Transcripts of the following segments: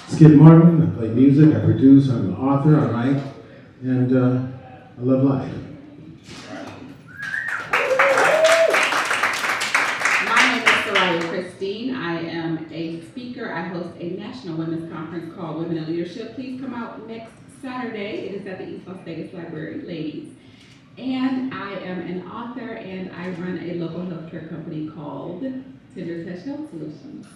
Skip Martin. I play music, I produce, I'm an author, I write, and I love life. My name is Souraya Christine. I am a speaker. I host a national women's conference called Women in Leadership. Please come out next Saturday. It is at the East Las Vegas Library, ladies. And I am an author, and I run a local healthcare company called Tender Touch Health Solutions.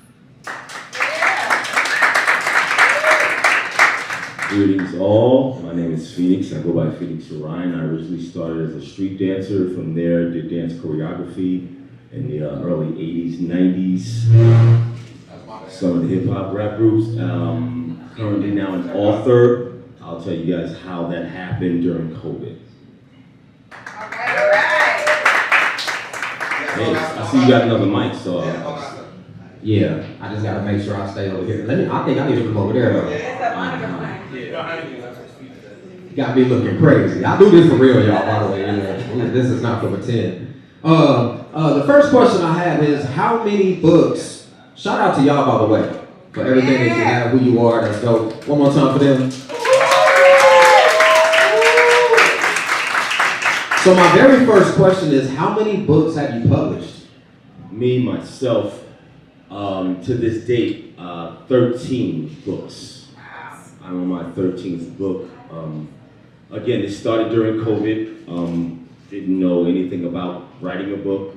Greetings all, my name is Phoenix. I go by Phoenix Orion. I originally started as a street dancer. From there, did dance choreography in the early 80s, 90s. Some of the hip hop rap groups. Currently now an author. I'll tell you guys how that happened during COVID. Hey, I see you got another mic, so yeah, I just gotta make sure I stay over here. I think I need to come over there though. You got me looking crazy. I do this for real, y'all, by the way. This is not for pretend. The first question I have is, how many books, shout out to y'all, by the way, for everything that you have, who you are, that's dope. One more time for them. So my very first question is, how many books have you published? Me, myself, to this date, 13 books. I'm on my 13th book. Again, it started during COVID. Didn't know anything about writing a book,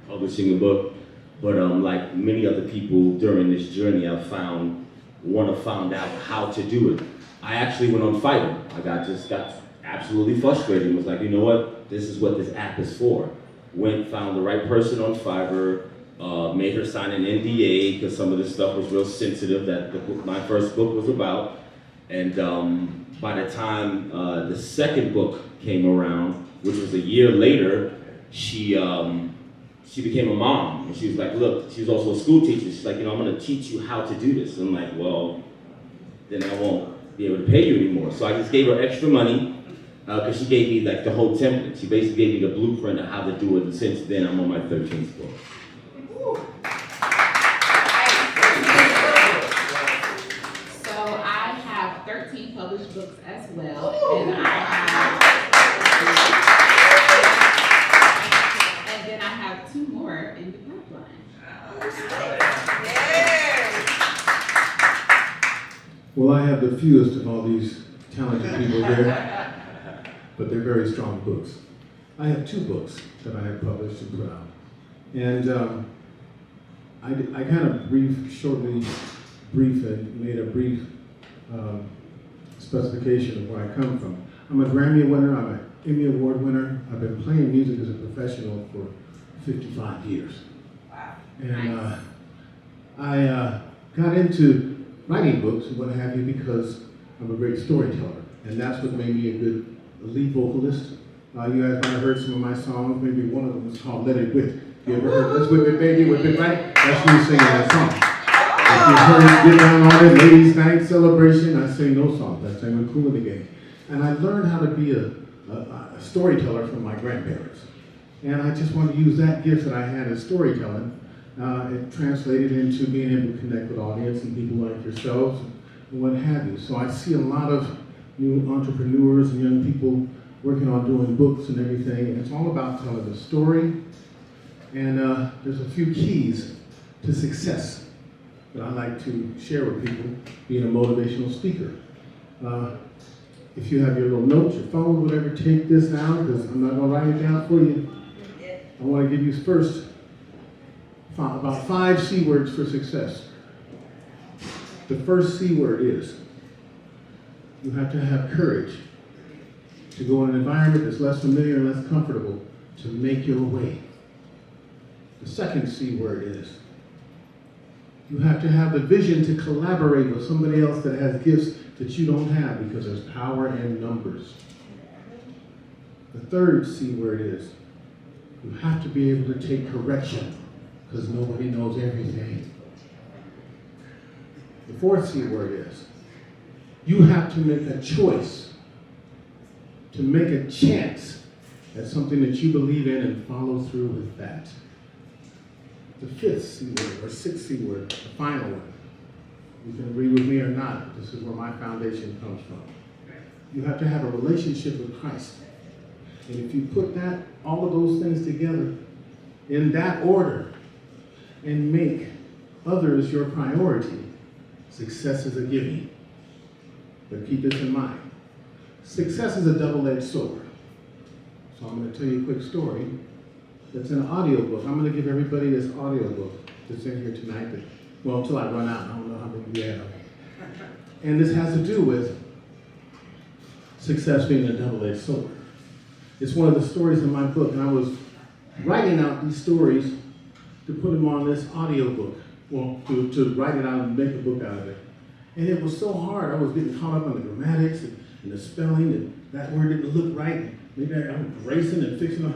publishing a book, but like many other people during this journey, I found out how to do it. I actually went on Fiverr. I just got absolutely frustrated and was like, you know what? This is what this app is for. Found the right person on Fiverr, made her sign an NDA because some of this stuff was real sensitive that my first book was about. And by the time the second book came around, which was a year later, she became a mom. And she was like, look, she was also a school teacher. She's like, I'm gonna teach you how to do this. And I'm like, well, then I won't be able to pay you anymore. So I just gave her extra money because she gave me like the whole template. She basically gave me the blueprint of how to do it. And since then, I'm on my 13th book. So I have 13 published books as well, and then I have 2 more in the pipeline. Well, I have the fewest of all these talented people there, but they're very strong books. I have 2 books that I have published and put out. And I kind of made a brief specification of where I come from. I'm a Grammy winner, I'm an Emmy Award winner. I've been playing music as a professional for 55 years. And I got into writing books and what have you because I'm a great storyteller. And that's what made me a good lead vocalist. You guys might have heard some of my songs. Maybe one of them was called Let It Whip. You ever heard Let's Whip It Baby, Whip It Right? That's me singing that song. If you heard Get Down on It, Ladies Night Celebration, I sing those songs. I sang with Cool in the Game. And I learned how to be a storyteller from my grandparents. And I just wanted to use that gift that I had as storytelling. It translated into being able to connect with audience and people like yourselves and what have you. So I see a lot of new entrepreneurs and young people working on doing books and everything. And it's all about telling a story. And there's a few keys to success that I like to share with people, being a motivational speaker. If you have your little notes, your phone, whatever, take this down, because I'm not gonna write it down for you. I wanna give you first about 5 C words for success. The first C word is, you have to have courage to go in an environment that's less familiar and less comfortable to make your way. The second C word is, you have to have the vision to collaborate with somebody else that has gifts that you don't have because there's power in numbers. The third C word is, you have to be able to take correction because nobody knows everything. The fourth C word is, you have to make a choice, to make a chance at something that you believe in and follow through with that. The fifth C word, or sixth C word, the final one, You can agree with me or not, but this is where my foundation comes from. You have to have a relationship with Christ. And if you put all of those things together in that order and make others your priority, success is a given. But keep this in mind. Success is a double-edged sword. So I'm going to tell you a quick story. That's an audiobook. I'm going to give everybody this audiobook that's in here tonight. Well, until I run out. I don't know how many you have. And this has to do with success being a double-edged sword. It's one of the stories in my book, and I was writing out these stories to put them on this audiobook. Well, to write it out and make a book out of it. And it was so hard. I was getting caught up on the grammatics and the spelling, and that word didn't look right. Maybe I'm erasing and fixing it.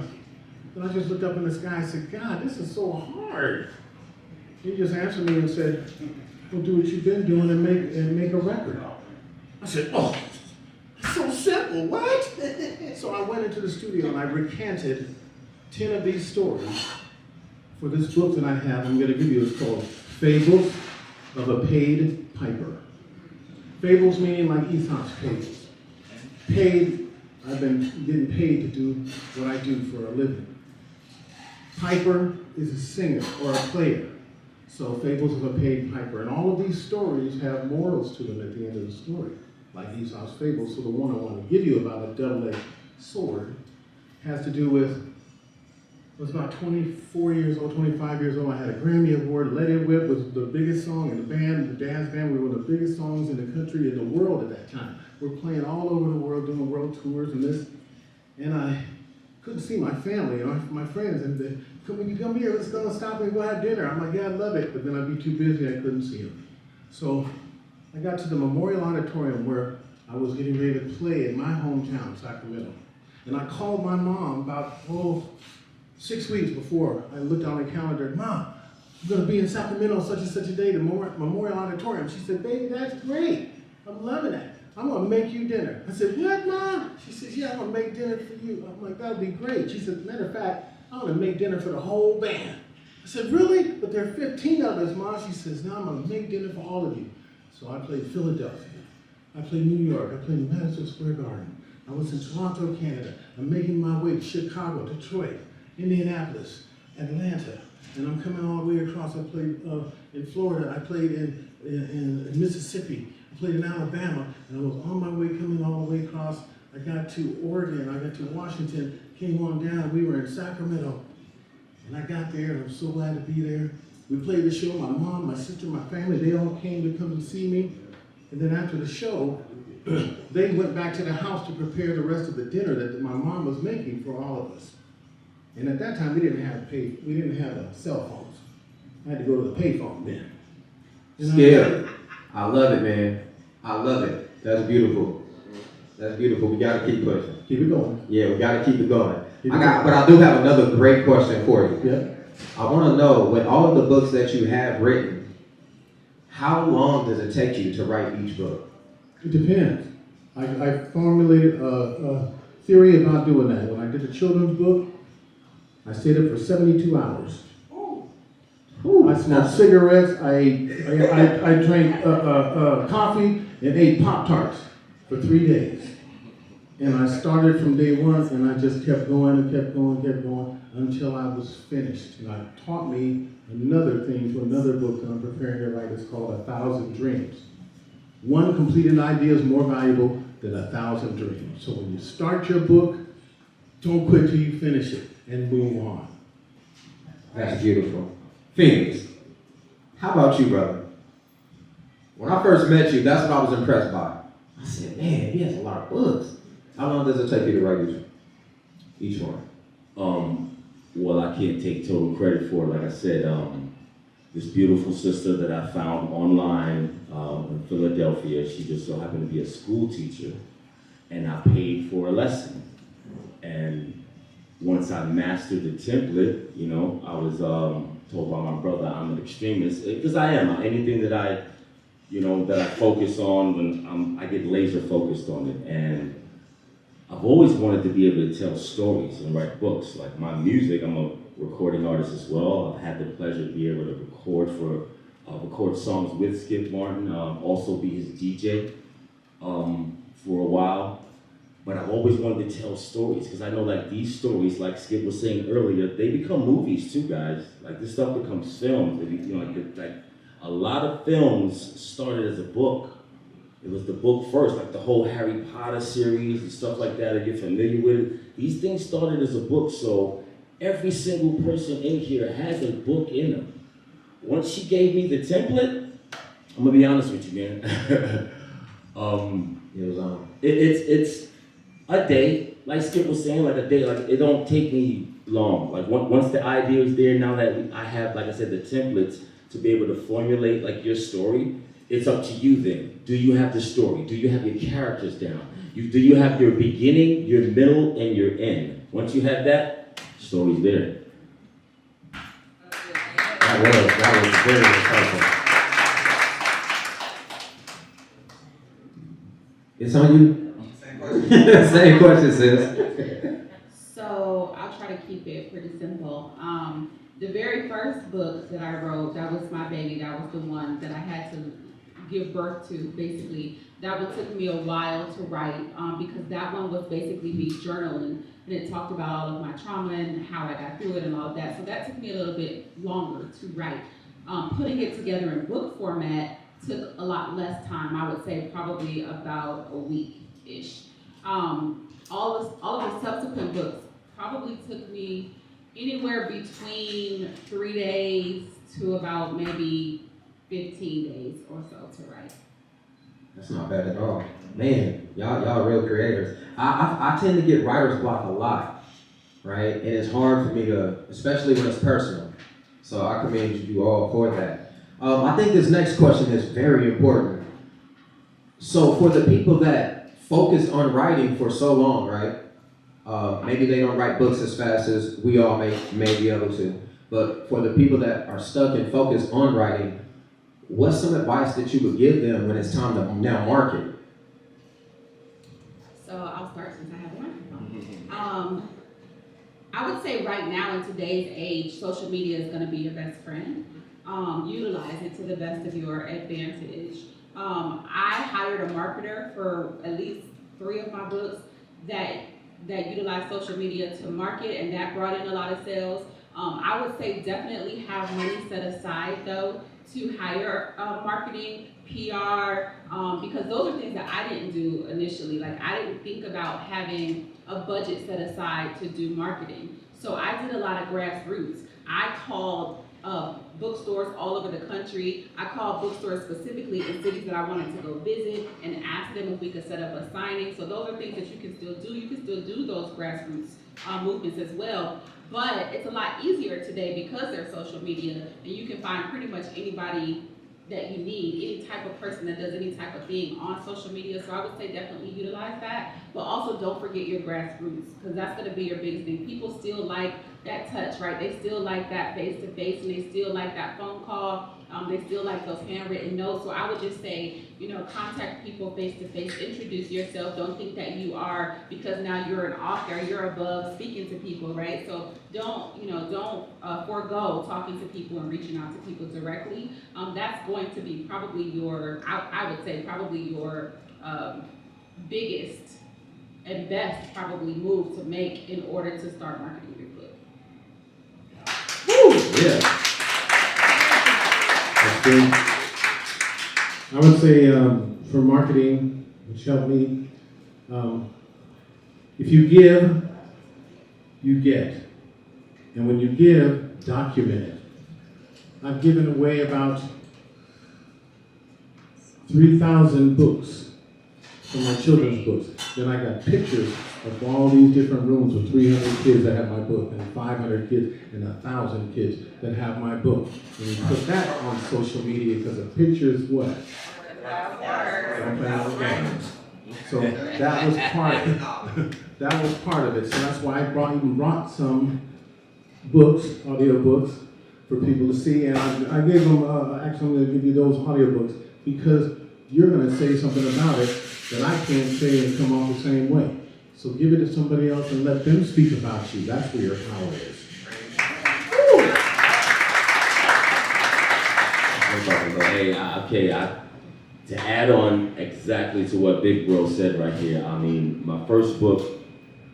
And I just looked up in the sky and said, God, this is so hard. He just answered me and said, well, do what you've been doing and make a record. I said, oh, so simple, what? So I went into the studio and I recanted 10 of these stories for this book that I have. I'm going to give you. It's called Fables of a Paid Piper. Fables meaning like Aesop's fables. Paid, I've been getting paid to do what I do for a living. Piper is a singer or a player. So Fables of a Paid Piper. And all of these stories have morals to them at the end of the story, like Aesop's fables. So the one I want to give you about a double-edged sword has to do with, I was about 24 years old, 25 years old. I had a Grammy Award. Let It Whip was the biggest song in the band, the dance band. We were one of the biggest songs in the country, in the world at that time. We're playing all over the world, doing world tours and this. And I couldn't see my family, my friends. And when you come here, let's go and stop and go have dinner. I'm like, yeah, I love it. But then I'd be too busy, I couldn't see them. So I got to the Memorial Auditorium where I was getting ready to play in my hometown, Sacramento. And I called my mom about, 6 weeks before. I looked on the calendar, Mom, I'm going to be in Sacramento such and such a day, the Memorial Auditorium. She said, baby, that's great. I'm loving it. I'm going to make you dinner. I said, what, Mom? She says, yeah, I'm going to make dinner for you. I'm like, that would be great. She said, matter of fact, I'm going to make dinner for the whole band. I said, really? But there are 15 of us, Mom. She says, no, I'm going to make dinner for all of you. So I played Philadelphia. I played New York. I played Madison Square Garden. I was in Toronto, Canada. I'm making my way to Chicago, Detroit, Indianapolis, Atlanta, and I'm coming all the way across. I played in Florida, I played in Mississippi, I played in Alabama, and I was on my way coming all the way across. I got to Oregon, I got to Washington, came on down, we were in Sacramento, and I got there, and I'm so glad to be there. We played the show, my mom, my sister, my family, they all came to come and see me, and then after the show, they went back to the house to prepare the rest of the dinner that my mom was making for all of us. And at that time, we didn't have cell phones. I had to go to the payphone then. Skip. I love it, man. I love it. That's beautiful. That's beautiful. We got to keep pushing. Keep it going. Yeah, we got to keep it going. But I do have another great question for you. Yeah. I want to know, with all of the books that you have written, how long does it take you to write each book? It depends. I formulated a theory about doing that. When I did the children's book, I stayed up for 72 hours. I smoked cigarettes, I drank coffee, and ate Pop-Tarts for 3 days. And I started from day one, and I just kept going and kept going until I was finished. And it taught me another thing to another book that I'm preparing to write. It's called 1,000 Dreams. One completed idea is more valuable than 1,000 dreams. So when you start your book, don't quit till you finish it and move on. That's beautiful. Phoenix, how about you, brother? When I first met you, that's what I was impressed by. I said, man, he has a lot of books. How long does it take you to write each one? Well, I can't take total credit for it. Like I said, this beautiful sister that I found online in Philadelphia, she just so happened to be a school teacher, and I paid for a lesson. And once I mastered the template, I was told by my brother I'm an extremist, because I am. Anything that I focus on, when I get laser focused on it. And I've always wanted to be able to tell stories and write books. Like my music, I'm a recording artist as well. I've had the pleasure to be able to record for record songs with Skip Martin, also be his DJ for a while. But I've always wanted to tell stories, because I know like these stories, like Skip was saying earlier, they become movies too, guys. Like this stuff becomes films. Like a lot of films started as a book. It was the book first, like the whole Harry Potter series and stuff like that, if you're familiar with it. These things started as a book, so every single person in here has a book in them. Once she gave me the template, I'm gonna be honest with you, man. It's a day, like Skip was saying, like a day, like it don't take me long. Like once the idea is there, now that I have, like I said, the templates to be able to formulate like your story, it's up to you then. Do you have the story? Do you have your characters down? Do you have your beginning, your middle, and your end? Once you have that, story's there. That was very insightful. It's on you. Same question, sis. So I'll try to keep it pretty simple. The very first book that I wrote, that was my baby. That was the one that I had to give birth to, basically. That one took me a while to write because that one was basically me journaling, and it talked about all of my trauma and how I got through it and all of that. So that took me a little bit longer to write. Putting it together in book format took a lot less time. I would say probably about a week-ish. All of the subsequent books probably took me anywhere between 3 days to about maybe 15 days or so to write. That's not bad at all. Man, y'all are real creators. I tend to get writer's block a lot, right? And it's hard for me to, especially when it's personal. So I commend you all for that. I think this next question is very important. So for the people that focus on writing for so long, right? Maybe they don't write books as fast as we all may be able to. But for the people that are stuck and focused on writing, what's some advice that you would give them when it's time to now market? So I'll start since I have the microphone. I would say right now in today's age, social media is going to be your best friend. Utilize it to the best of your advantage. I hired a marketer for at least 3 of my books that utilize social media to market, and that brought in a lot of sales. I would say definitely have money set aside though to hire marketing, PR, because those are things that I didn't do initially. Like I didn't think about having a budget set aside to do marketing. So I did a lot of grassroots. I called bookstores all over the country. I called bookstores specifically in cities that I wanted to go visit and asked them if we could set up a signing. So those are things that you can still do. You can still do those grassroots movements as well. But it's a lot easier today because there's social media, and you can find pretty much anybody that you need, any type of person that does any type of thing on social media. So I would say definitely utilize that, but also don't forget your grassroots, because that's going to be your biggest thing. People still like that touch, right? They still like that face-to-face, and they still like that phone call. They still like those handwritten notes. So I would just say, contact people face-to-face, introduce yourself. Don't think that you are, because now you're an author, you're above speaking to people, right? So don't forego talking to people and reaching out to people directly. That's going to be probably your, I would say probably your biggest and best probably move to make in order to start marketing your book. Woo! Yeah. I would say for marketing, which helped me, if you give, you get. And when you give, document it. I've given away about 3,000 books from my children's books. Then I got pictures of all these different rooms with 300 kids that have my book, and 500 kids, and 1,000 kids that have my book. And you put that on social media because a picture is what? So that was part of it. That was part of it. So that's why I even brought some books, audio books, for people to see. And I gave them, actually I'm going to give you those audio books because you're going to say something about it that I can't say and come off the same way. So give it to somebody else and let them speak about you. That's where your power is. okay, to add on exactly to what Big Bro said right here, I mean, my first book,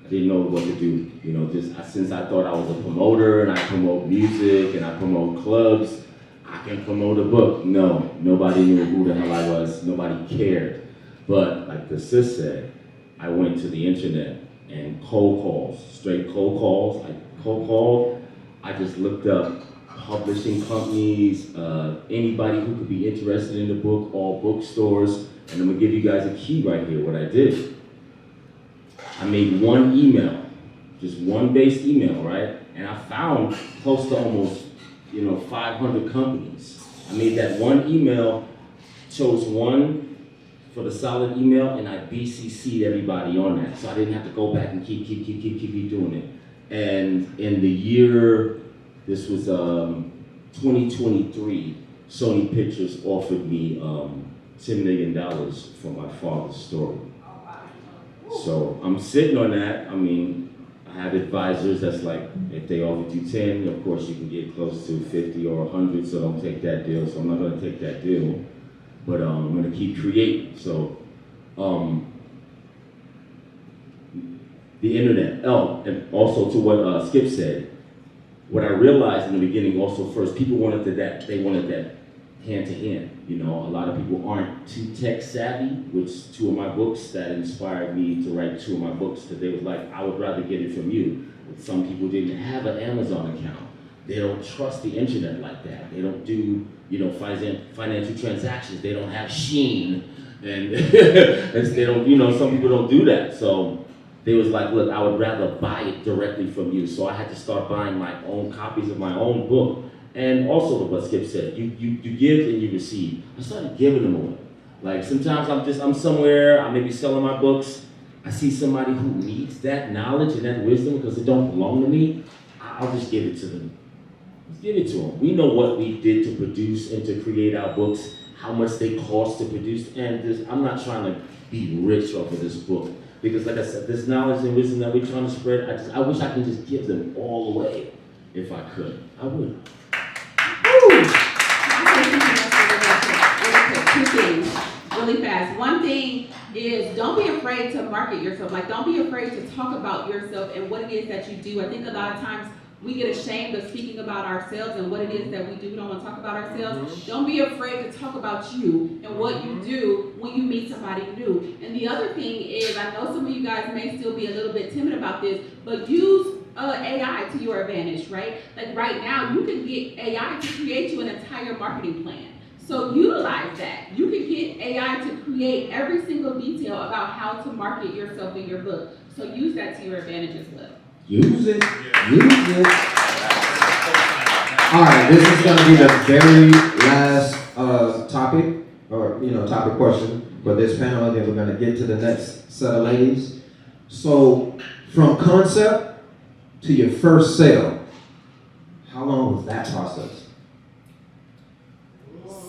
I didn't know what to do. You know, since I thought I was a promoter and I promote music and I promote clubs, I can promote a book. No, nobody knew who the hell I was. Nobody cared. But like the sis said, I went to the internet and cold calls, straight cold calls. I cold called. I just looked up publishing companies, anybody who could be interested in the book, all bookstores, and I'm gonna give you guys a key right here, what I did. I made one email, just one base email, right? And I found close to almost, 500 companies. I made that one email, chose one for the solid email, and I BCC'd everybody on that. So I didn't have to go back and keep doing it. And in the year, this was 2023, Sony Pictures offered me $10 million for my father's story. So I'm sitting on that. I mean, I have advisors that's like, if they offered you 10, of course you can get close to 50 or 100, so don't take that deal. So I'm not gonna take that deal, but I'm gonna keep creating. So the internet, and also to what Skip said, what I realized in the beginning also first, people wanted that hand to hand. A lot of people aren't too tech savvy, which two of my books that inspired me to write two of my books, because they was like, I would rather get it from you. But some people didn't have an Amazon account. They don't trust the internet like that. They don't do, financial transactions. They don't have Shein, and they don't, some people don't do that. So they was like, look, I would rather buy it directly from you. So I had to start buying my own copies of my own book. And also what Skip said, you give and you receive. I started giving them away. Like sometimes I'm somewhere, I may be selling my books, I see somebody who needs that knowledge and that wisdom because it don't belong to me, I'll just give it to them. Just give it to them. We know what we did to produce and to create our books, how much they cost to produce, and I'm not trying to be rich off of this book. Because like I said, this knowledge and wisdom that we're trying to spread, I wish I could just give them all away. If I could, I would. Two things, really fast. One thing is, don't be afraid to market yourself. Like, don't be afraid to talk about yourself and what it is that you do. I think a lot of times we get ashamed of speaking about ourselves and what it is that we do. We don't want to talk about ourselves. Don't be afraid to talk about you and what you do when you meet somebody new. And the other thing is, I know some of you guys may still be a little bit timid about this, but use AI to your advantage, right? Like right now, you can get AI to create you an entire marketing plan. So utilize that. You can get AI to create every single detail about how to market yourself in your book. So use that to your advantage as well. Use it. Use it. All right, this is going to be the very last topic, or topic question for this panel, and then we're going to get to the next set of ladies. So, from concept to your first sale, how long was that process?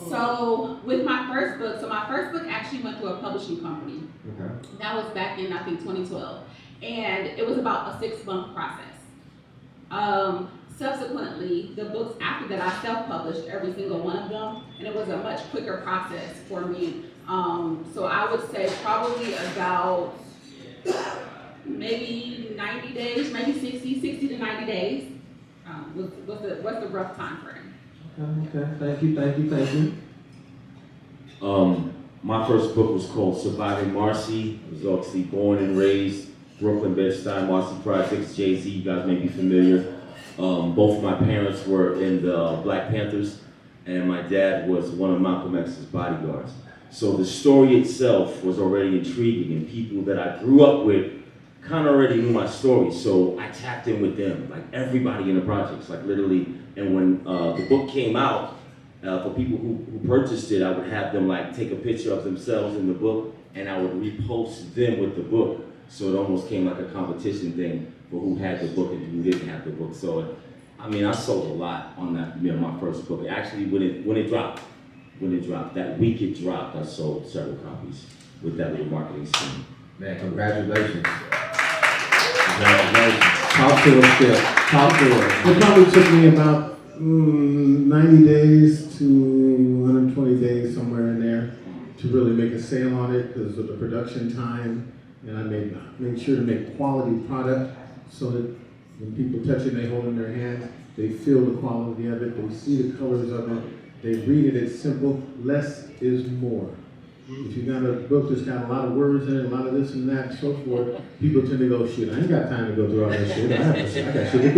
So with my first book, my first book actually went through a publishing company. Okay. That was back in, I think, 2012. And it was about a 6-month process. Subsequently, the books after that, I self-published every single one of them, and it was a much quicker process for me. So I would say probably about maybe 90 days, maybe 60 to 90 days was the rough time frame. Okay, thank you. My first book was called Surviving Marcy. I was obviously born and raised Brooklyn, Bed-Stuy, Marcy Projects, Jay-Z, you guys may be familiar. Both of my parents were in the Black Panthers, and my dad was one of Malcolm X's bodyguards. So the story itself was already intriguing, and people that I grew up with kind of already knew my story, so I tapped in with them, like everybody in the projects, like literally. And when the book came out, for people who purchased it, I would have them like take a picture of themselves in the book, and I would repost them with the book. So it almost came like a competition thing for who had the book and who didn't have the book. So, I mean, I sold a lot on that, my first book. Actually, when it dropped, that week it dropped, I sold several copies with that little marketing scheme. Man, congratulations. Talk to us, Skip. Talk to us. It probably took me about 90 days to 120 days, somewhere to really make a sale on it because of the production time, and I made sure to make quality product so that when people touch it, they hold it in their hand, they feel the quality of it, they see the colors of it, they read it, it's simple, less is more. If you got a book that's got a lot of words in it, a lot of this and that, so forth, people tend to go, shit, I ain't got time to go through all that shit. I got shit to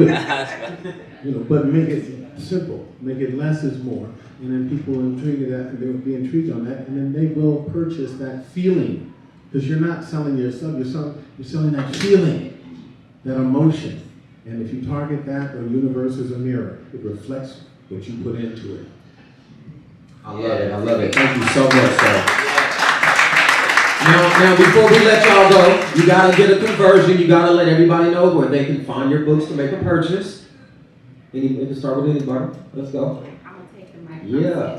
do. But make it simple, make it less is more, and then people will they'll be intrigued on that, and then they will purchase that feeling, because you're not selling yourself, you're selling that feeling, that emotion, and if you target that, the universe is a mirror. It reflects what you put into it. I love it. Thank you so much, sir. Now, before we let y'all go, you gotta get a conversion. You gotta let everybody know where they can find your books to make a purchase. We can start with anybody. Let's go. I'm gonna take the mic. Yeah.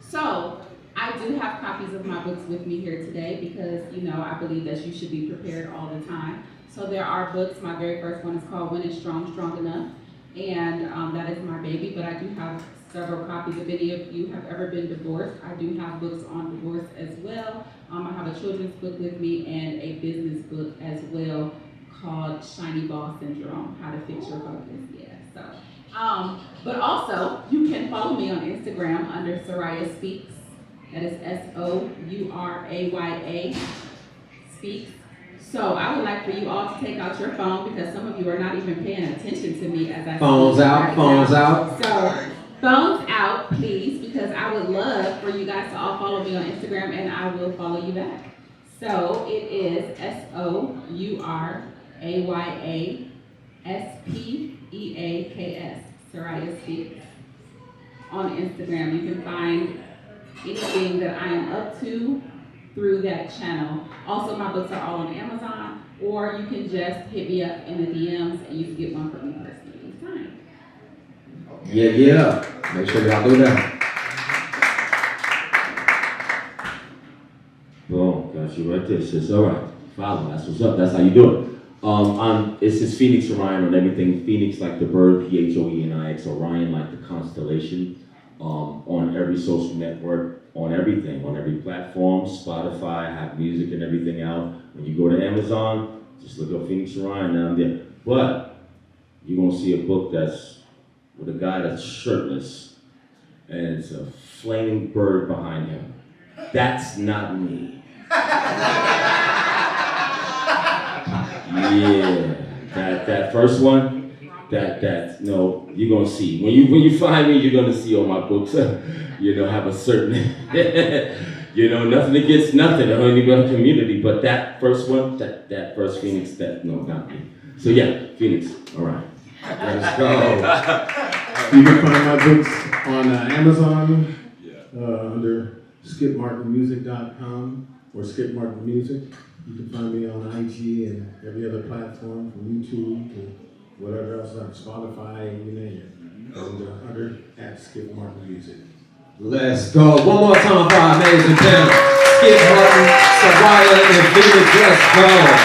So I do have copies of my books with me here today because, I believe that you should be prepared all the time. So there are books. My very first one is called When It's Strong, Strong Enough. And that is my baby, but I do have several copies. If any of you have ever been divorced, I do have books on divorce as well. I have a children's book with me and a business book as well called Shiny Ball Syndrome, How to Fix Your Focus. Yeah, so. But also, you can follow me on Instagram under Souraya Speaks. That is Souraya Speaks. So I would like for you all to take out your phone because some of you are not even paying attention to me as I Phones speak out, right phones now. out. So phones out, please, because I would love for you guys to all follow me on Instagram and I will follow you back. So it is SOURAYASPEAKS, Souraya Speaks. On Instagram, you can find anything that I am up to through that channel. Also, my books are all on Amazon, or you can just hit me up in the DMs and you can get one from me personally anytime. Yeah. Make sure y'all do that. Boom, got you right there, sis. All right, follow. That's what's up. That's how you do it. It says Phoenix Orion on everything. Phoenix like the bird, PHOENIX. Orion like the constellation. On every social network. On everything, on every platform, Spotify, I have music and everything out. When you go to Amazon, just look up Phoenix Orion, now I'm there. But you're gonna see a book that's with a guy that's shirtless, and it's a flaming bird behind him. That's not me. Yeah, that first one, no, you're gonna see. When you find me, you're gonna see all my books. Have a certain, nothing against nothing, the Honey Bun community, but that first one, that first Phoenix, not me. So yeah, Phoenix, all right. Let's go. You can find my books on Amazon under skipmartinmusic.com or Skip Martin Music. You can find me on IG and every other platform, from YouTube to whatever else, like Spotify, you name it. Under @Skip Martin Music. Let's go. One more time for our amazing panel. Skip Martin, Souraya, and Phoenix. Let's go.